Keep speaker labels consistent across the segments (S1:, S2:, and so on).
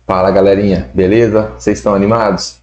S1: Fala galerinha, beleza? Vocês estão animados?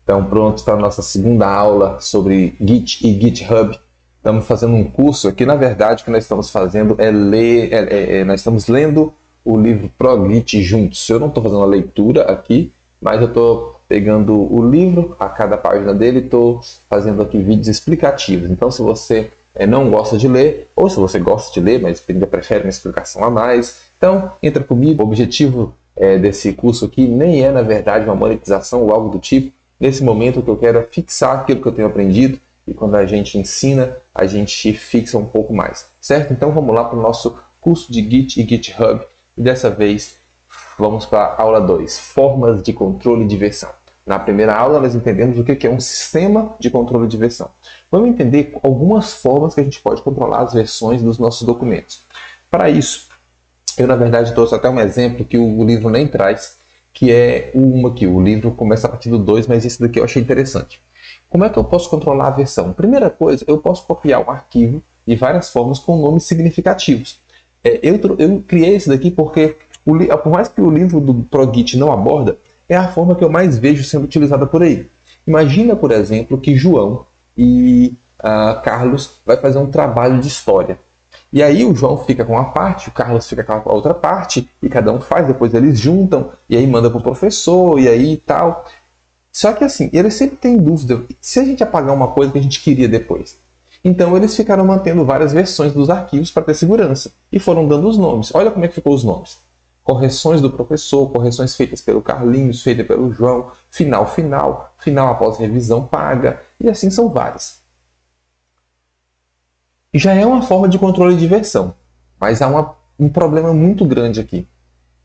S1: Estão prontos para a nossa segunda aula sobre Git e GitHub? Estamos fazendo um curso aqui, na verdade, o que nós estamos fazendo é ler, nós estamos lendo o livro ProGit juntos. Eu não estou fazendo a leitura aqui, mas eu estou pegando o livro, a cada página dele, estou fazendo aqui vídeos explicativos. Então, se você não gosta de ler, ou se você gosta de ler, mas ainda prefere uma explicação a mais, então entra comigo. O objetivo desse curso aqui nem é, na verdade, uma monetização ou algo do tipo. Nesse momento, o que eu quero é fixar aquilo que eu tenho aprendido, e quando a gente ensina, a gente fixa um pouco mais, certo? Então vamos lá para o nosso curso de Git e GitHub, e dessa vez vamos para a aula 2, formas de controle de versão. Na primeira aula nós entendemos o que é um sistema de controle de versão. Vamos entender algumas formas que a gente pode controlar as versões dos nossos documentos. Para isso, eu na verdade trouxe até um exemplo que o livro nem traz, que é uma que o livro começa a partir do 2, mas esse daqui eu achei interessante. Como é que eu posso controlar a versão? Primeira coisa, eu posso copiar um arquivo de várias formas com nomes significativos. Eu criei esse daqui porque, por mais que o livro do ProGit não aborda, é a forma que eu mais vejo sendo utilizada por aí. Imagina, por exemplo, que João e Carlos vai fazer um trabalho de história. E aí o João fica com uma parte, o Carlos fica com a outra parte, e cada um faz, depois eles juntam, e aí manda para o professor, e aí tal. Só que assim, eles sempre têm dúvida, se a gente apagar uma coisa que a gente queria depois? Então eles ficaram mantendo várias versões dos arquivos para ter segurança, e foram dando os nomes. Olha como é que ficou os nomes. Correções do professor, correções feitas pelo Carlinhos, feitas pelo João, final após revisão paga, e assim são várias. Já é uma forma de controle de versão, mas há um problema muito grande aqui.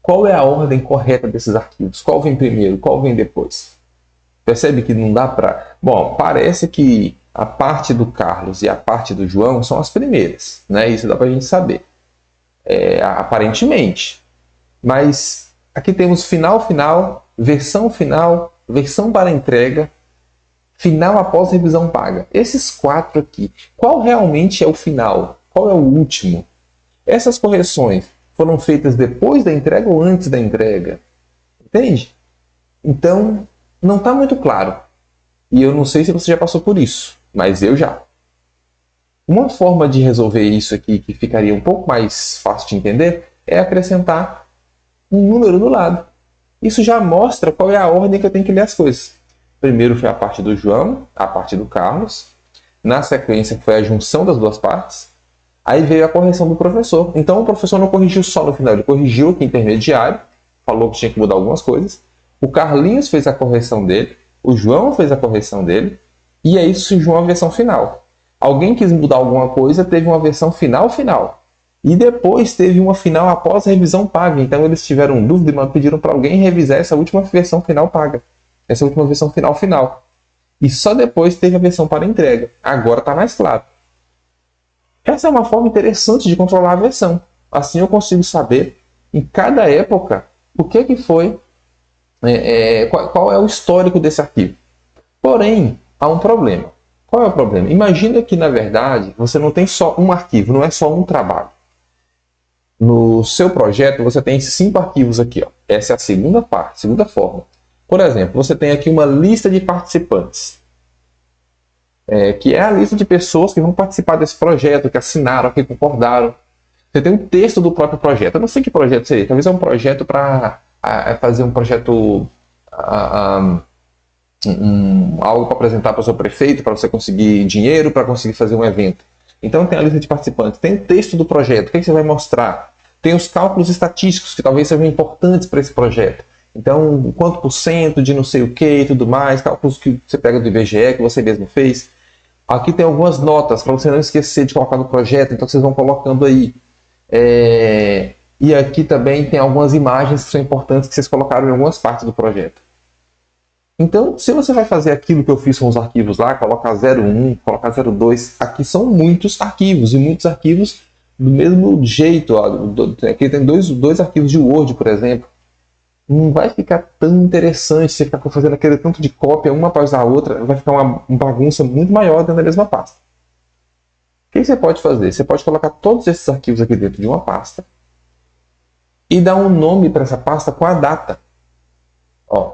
S1: Qual é a ordem correta desses arquivos? Qual vem primeiro? Qual vem depois? Percebe que não dá para... Bom, parece que a parte do Carlos e a parte do João são as primeiras, né? Isso dá para a gente saber, aparentemente. Mas aqui temos final, versão para entrega, final após revisão paga. Esses 4 aqui, qual realmente é o final? Qual é o último? Essas correções foram feitas depois da entrega ou antes da entrega? Entende? Então, não está muito claro. E eu não sei se você já passou por isso, mas eu já. Uma forma de resolver isso aqui, que ficaria um pouco mais fácil de entender, é acrescentar um número do lado. Isso já mostra qual é a ordem que eu tenho que ler as coisas. Primeiro foi a parte do João, a parte do Carlos. Na sequência foi a junção das duas partes. Aí veio a correção do professor. Então o professor não corrigiu só no final, ele corrigiu aqui intermediário, falou que tinha que mudar algumas coisas. O Carlinhos fez a correção dele, o João fez a correção dele, e aí surgiu uma versão final. Alguém quis mudar alguma coisa, teve uma versão final. E depois teve uma final após a revisão paga. Então eles tiveram dúvida e pediram para alguém revisar essa última versão final paga. Essa última versão final. E só depois teve a versão para entrega. Agora está mais claro. Essa é uma forma interessante de controlar a versão. Assim eu consigo saber, em cada época, o que foi, qual é o histórico desse arquivo. Porém, há um problema. Qual é o problema? Imagina que, na verdade, você não tem só um arquivo, não é só um trabalho. No seu projeto, você tem esses 5 arquivos aqui. Ó. Essa é a segunda parte, segunda forma. Por exemplo, você tem aqui uma lista de participantes, que é a lista de pessoas que vão participar desse projeto, que assinaram, que concordaram. Você tem um texto do próprio projeto. Eu não sei que projeto seria. Talvez é um projeto para fazer um projeto, algo para apresentar para o seu prefeito, para você conseguir dinheiro, para conseguir fazer um evento. Então tem a lista de participantes, tem o texto do projeto, o que você vai mostrar? Tem os cálculos estatísticos, que talvez sejam importantes para esse projeto. Então, quanto por cento de não sei o que e tudo mais, cálculos que você pega do IBGE, que você mesmo fez. Aqui tem algumas notas, para você não esquecer de colocar no projeto, então vocês vão colocando aí. E aqui também tem algumas imagens que são importantes, que vocês colocaram em algumas partes do projeto. Então, se você vai fazer aquilo que eu fiz com os arquivos lá, colocar 01, colocar 02, aqui são muitos arquivos, e muitos arquivos do mesmo jeito. Ó, aqui tem dois arquivos de Word, por exemplo. Não vai ficar tão interessante você ficar fazendo aquele tanto de cópia uma após a outra, vai ficar uma bagunça muito maior dentro da mesma pasta. O que você pode fazer? Você pode colocar todos esses arquivos aqui dentro de uma pasta e dar um nome para essa pasta com a data. Ó,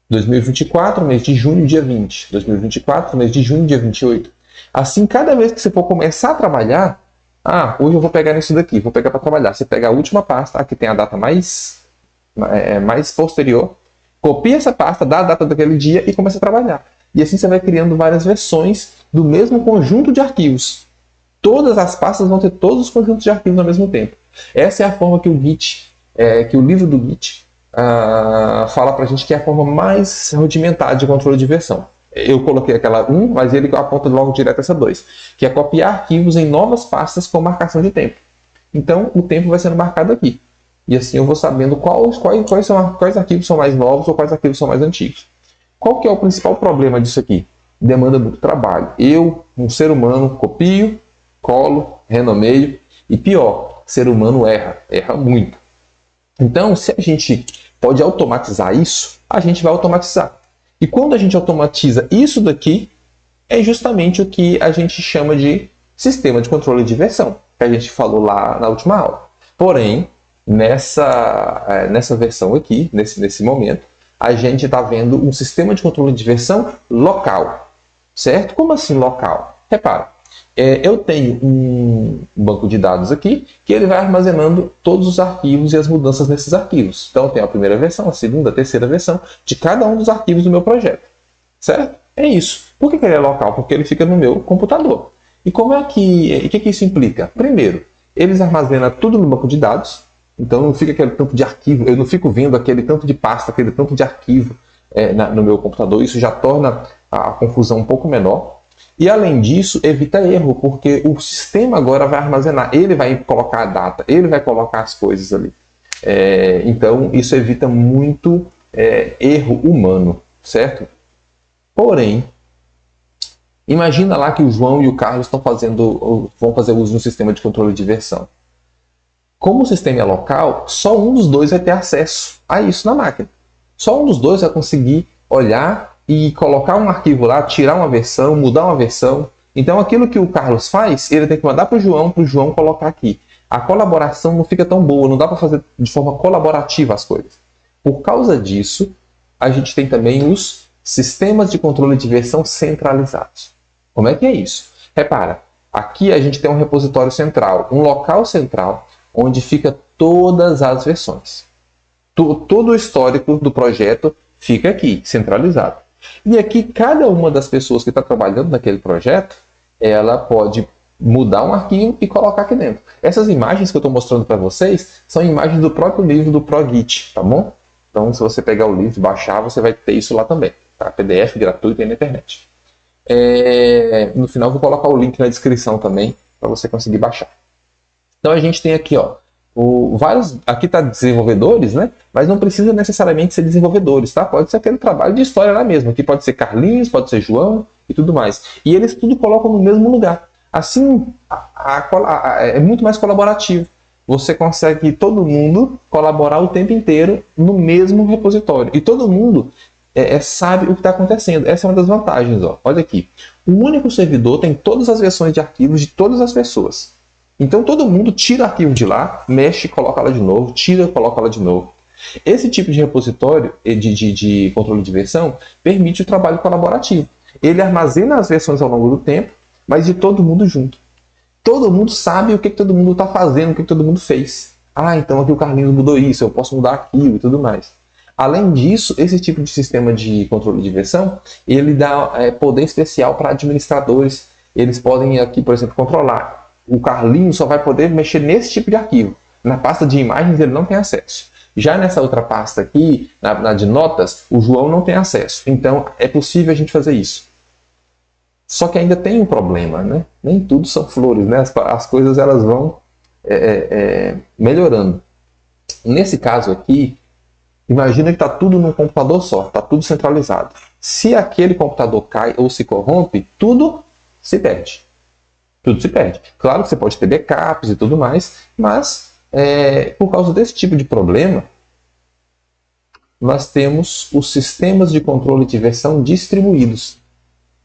S1: 2024, mês de junho, dia 20. 2024, mês de junho, dia 28. Assim, cada vez que você for começar a trabalhar, hoje eu vou pegar nisso daqui, vou pegar para trabalhar. Você pega a última pasta, aqui tem a data mais posterior, copia essa pasta, dá a data daquele dia e começa a trabalhar. E assim você vai criando várias versões do mesmo conjunto de arquivos. Todas as pastas vão ter todos os conjuntos de arquivos ao mesmo tempo. Essa é a forma que o Git, que o livro do Git fala pra gente que é a forma mais rudimentar de controle de versão. Eu coloquei aquela 1, mas ele aponta logo direto essa 2, que é copiar arquivos em novas pastas com marcação de tempo. Então, o tempo vai sendo marcado aqui. E assim eu vou sabendo quais arquivos são mais novos ou quais arquivos são mais antigos. Qual que é o principal problema disso aqui? Demanda muito trabalho. Eu, um ser humano, copio, colo, renomeio e pior, ser humano erra muito. Então, se a gente pode automatizar isso, a gente vai automatizar. E quando a gente automatiza isso daqui, é justamente o que a gente chama de sistema de controle de versão, que a gente falou lá na última aula. Porém, nessa versão aqui, nesse momento, a gente está vendo um sistema de controle de versão local. Certo? Como assim local? Repara, eu tenho um banco de dados aqui que ele vai armazenando todos os arquivos e as mudanças nesses arquivos. Então, eu tenho a primeira versão, a segunda, a terceira versão de cada um dos arquivos do meu projeto. Certo? É isso. Por que ele é local? Porque ele fica no meu computador. E como é que isso implica? Primeiro, eles armazenam tudo no banco de dados. Então, não fica aquele tanto de arquivo, eu não fico vendo aquele tanto de pasta, aquele tanto de arquivo no meu computador. Isso já torna a confusão um pouco menor. E além disso, evita erro, porque o sistema agora vai armazenar, ele vai colocar a data, ele vai colocar as coisas ali. Então, isso evita muito erro humano, certo? Porém, imagina lá que o João e o Carlos vão fazer uso de um sistema de controle de versão. Como o sistema é local, só um dos dois vai ter acesso a isso na máquina. Só um dos dois vai conseguir olhar e colocar um arquivo lá, tirar uma versão, mudar uma versão. Então aquilo que o Carlos faz, ele tem que mandar para o João colocar aqui. A colaboração não fica tão boa, não dá para fazer de forma colaborativa as coisas. Por causa disso, a gente tem também os sistemas de controle de versão centralizados. Como é que é isso? Repara, aqui a gente tem um repositório central, um local central, onde fica todas as versões. Todo o histórico do projeto fica aqui, centralizado. E aqui, cada uma das pessoas que está trabalhando naquele projeto, ela pode mudar um arquivo e colocar aqui dentro. Essas imagens que eu estou mostrando para vocês são imagens do próprio livro do ProGit, tá bom? Então, se você pegar o livro e baixar, você vai ter isso lá também. Tá? PDF gratuito aí na internet. No final, eu vou colocar o link na descrição também, para você conseguir baixar. Então, a gente tem aqui, ó, aqui está desenvolvedores, né? Mas não precisa necessariamente ser desenvolvedores, tá? Pode ser aquele trabalho de história lá mesmo. Aqui pode ser Carlinhos, pode ser João e tudo mais. E eles tudo colocam no mesmo lugar. Assim, é muito mais colaborativo. Você consegue todo mundo colaborar o tempo inteiro no mesmo repositório. E todo mundo sabe o que está acontecendo. Essa é uma das vantagens, ó. Olha aqui. Um único servidor tem todas as versões de arquivos de todas as pessoas. Então todo mundo tira o arquivo de lá, mexe e coloca lá de novo, tira e coloca lá de novo. Esse tipo de repositório de controle de versão permite o trabalho colaborativo. Ele armazena as versões ao longo do tempo, mas de todo mundo junto. Todo mundo sabe o que todo mundo está fazendo, o que todo mundo fez. Então aqui o Carlinhos mudou isso, eu posso mudar aquilo e tudo mais. Além disso, esse tipo de sistema de controle de versão, ele dá poder especial para administradores. Eles podem aqui, por exemplo, controlar. O Carlinhos só vai poder mexer nesse tipo de arquivo. Na pasta de imagens ele não tem acesso. Já nessa outra pasta aqui, na de notas, o João não tem acesso. Então é possível a gente fazer isso. Só que ainda tem um problema, né? Nem tudo são flores, né? As coisas elas vão melhorando. Nesse caso aqui, imagina que está tudo num computador só, está tudo centralizado. Se aquele computador cai ou se corrompe, tudo se perde. Tudo se perde. Claro que você pode ter backups e tudo mais, mas por causa desse tipo de problema, nós temos os sistemas de controle de versão distribuídos,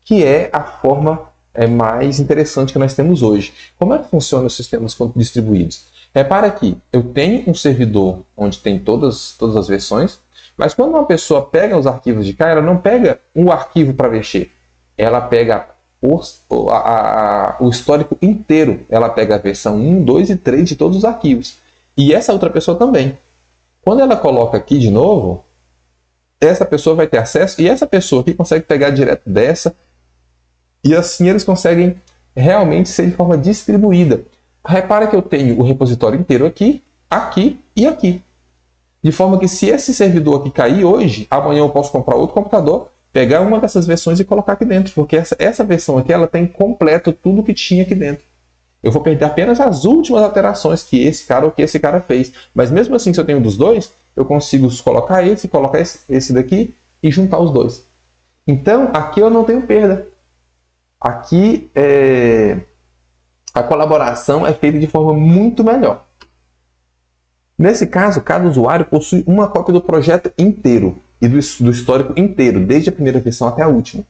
S1: que é a forma mais interessante que nós temos hoje. Como é que funcionam os sistemas distribuídos? Repara aqui, eu tenho um servidor onde tem todas as versões, Mas quando uma pessoa pega os arquivos de cá, ela não pega um arquivo para mexer. Ela pega o histórico inteiro. Ela pega a versão 1, 2 e 3 de todos os arquivos. E essa outra pessoa também. Quando ela coloca aqui de novo, essa pessoa vai ter acesso e essa pessoa aqui consegue pegar direto dessa. E assim eles conseguem realmente ser de forma distribuída. Repara que eu tenho o repositório inteiro aqui, aqui e aqui. De forma que se esse servidor aqui cair hoje, amanhã eu posso comprar outro computador, pegar uma dessas versões e colocar aqui dentro. Porque essa versão aqui ela tem completo tudo que tinha aqui dentro. Eu vou perder apenas as últimas alterações que esse cara ou que esse cara fez. Mas mesmo assim, se eu tenho dos dois, eu consigo colocar esse daqui e juntar os dois. Então, aqui eu não tenho perda. Aqui a colaboração é feita de forma muito melhor. Nesse caso, cada usuário possui uma cópia do projeto inteiro e do histórico inteiro, desde a primeira versão até a última.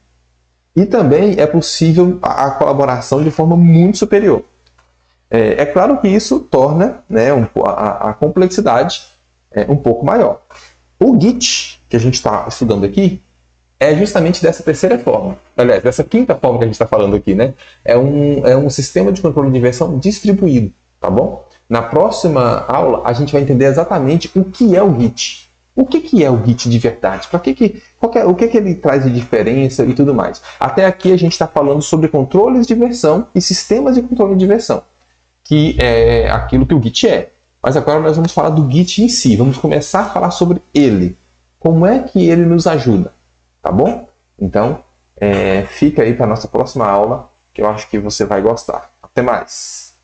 S1: E também é possível a colaboração de forma muito superior. É claro que isso torna, né, a complexidade um pouco maior. O Git, que a gente está estudando aqui, é justamente dessa terceira forma. Aliás, dessa quinta forma que a gente está falando aqui, né? É um sistema de controle de versão distribuído, tá bom? Na próxima aula, a gente vai entender exatamente o que é o Git. O que é o Git de verdade? O que ele traz de diferença e tudo mais. Até aqui a gente está falando sobre controles de versão e sistemas de controle de versão, que é aquilo que o Git é. Mas agora nós vamos falar do Git em si. Vamos começar a falar sobre ele. Como é que ele nos ajuda? Tá bom? Então, fica aí para a nossa próxima aula, que eu acho que você vai gostar. Até mais!